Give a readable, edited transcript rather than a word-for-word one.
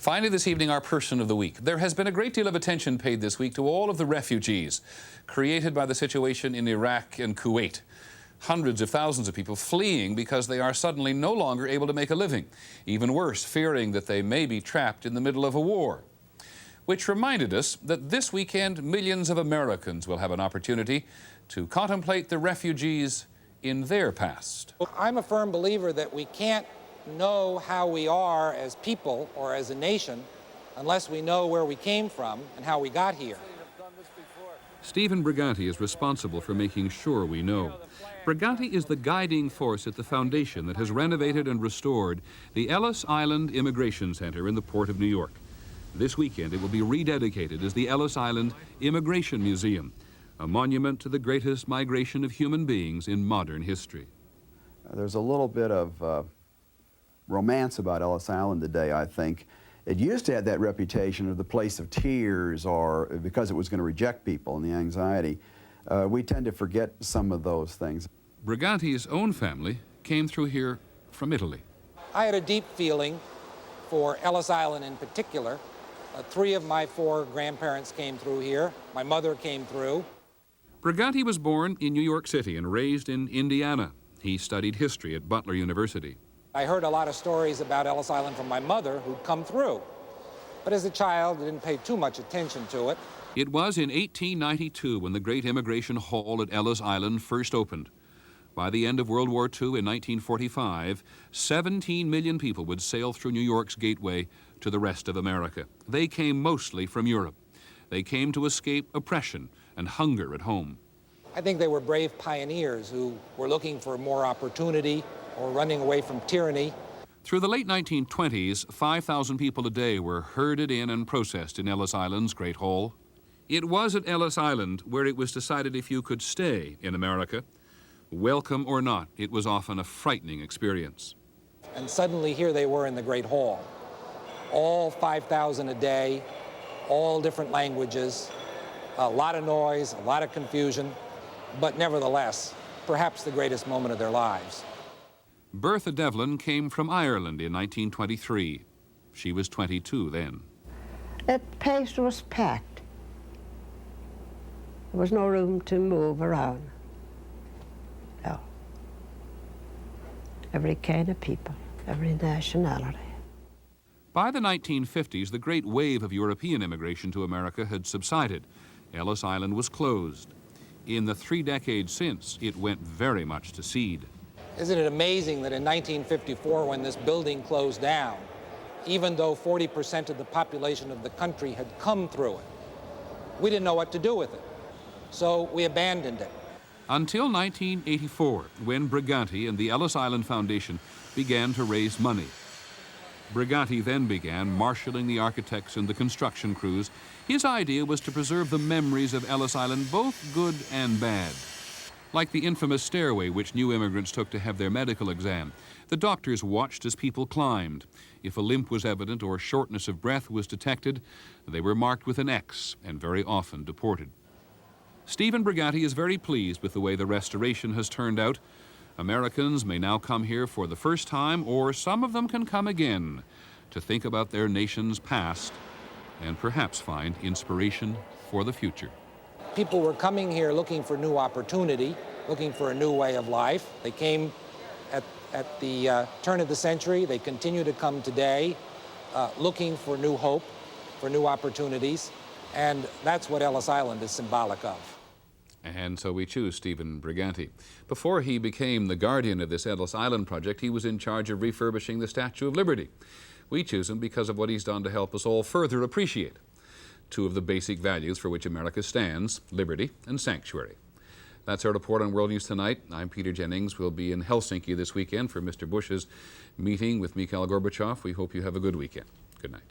Finally this evening, our person of the week. There has been a great deal of attention paid this week to all of the refugees created by the situation in Iraq and Kuwait. Hundreds of thousands of people fleeing because they are suddenly no longer able to make a living. Even worse, fearing that they may be trapped in the middle of a war. Which reminded us that this weekend, millions of Americans will have an opportunity to contemplate the refugees in their past. I'm a firm believer that we can't know how we are as people or as a nation unless we know where we came from and how we got here. Stephen Briganti is responsible for making sure we know. Briganti is the guiding force at the foundation that has renovated and restored the Ellis Island Immigration Center in the Port of New York. This weekend it will be rededicated as the Ellis Island Immigration Museum, a monument to the greatest migration of human beings in modern history. There's a little bit of romance about Ellis Island today, I think. It used to have that reputation of the place of tears, or because it was going to reject people and the anxiety. We tend to forget some of those things. Briganti's own family came through here from Italy. I had a deep feeling for Ellis Island in particular. 3 of my 4 grandparents came through here. My mother came through. Briganti was born in New York City and raised in Indiana. He studied history at Butler University. I heard a lot of stories about Ellis Island from my mother who'd come through. But as a child, I didn't pay too much attention to it. It was in 1892 when the great immigration hall at Ellis Island first opened. By the end of World War II in 1945, 17 million people would sail through New York's gateway to the rest of America. They came mostly from Europe. They came to escape oppression and hunger at home. I think they were brave pioneers who were looking for more opportunity or running away from tyranny. Through the late 1920s, 5,000 people a day were herded in and processed in Ellis Island's Great Hall. It was at Ellis Island where it was decided if you could stay in America. Welcome or not, it was often a frightening experience. And suddenly here they were in the Great Hall. All 5,000 a day, all different languages, a lot of noise, a lot of confusion, but nevertheless, perhaps the greatest moment of their lives. Bertha Devlin came from Ireland in 1923. She was 22 then. The place was packed. There was no room to move around. No. Every kind of people, every nationality. By the 1950s, the great wave of European immigration to America had subsided. Ellis Island was closed. In the 3 decades since, it went very much to seed. Isn't it amazing that in 1954, when this building closed down, even though 40% of the population of the country had come through it, we didn't know what to do with it. So we abandoned it. Until 1984, when Briganti and the Ellis Island Foundation began to raise money. Briganti then began marshalling the architects and the construction crews. His idea was to preserve the memories of Ellis Island, both good and bad. Like the infamous stairway which new immigrants took to have their medical exam, the doctors watched as people climbed. If a limp was evident or shortness of breath was detected, they were marked with an X and very often deported. Stephen Briganti is very pleased with the way the restoration has turned out. Americans may now come here for the first time, or some of them can come again to think about their nation's past and perhaps find inspiration for the future. People were coming here looking for new opportunity, looking for a new way of life. They came at the turn of the century. They continue to come today, looking for new hope, for new opportunities, and that's what Ellis Island is symbolic of. And so we choose Stephen Briganti. Before he became the guardian of this Ellis Island project, he was in charge of refurbishing the Statue of Liberty. We choose him because of what he's done to help us all further appreciate 2 of the basic values for which America stands, liberty and sanctuary. That's our report on World News Tonight. I'm Peter Jennings. We'll be in Helsinki this weekend for Mr. Bush's meeting with Mikhail Gorbachev. We hope you have a good weekend. Good night.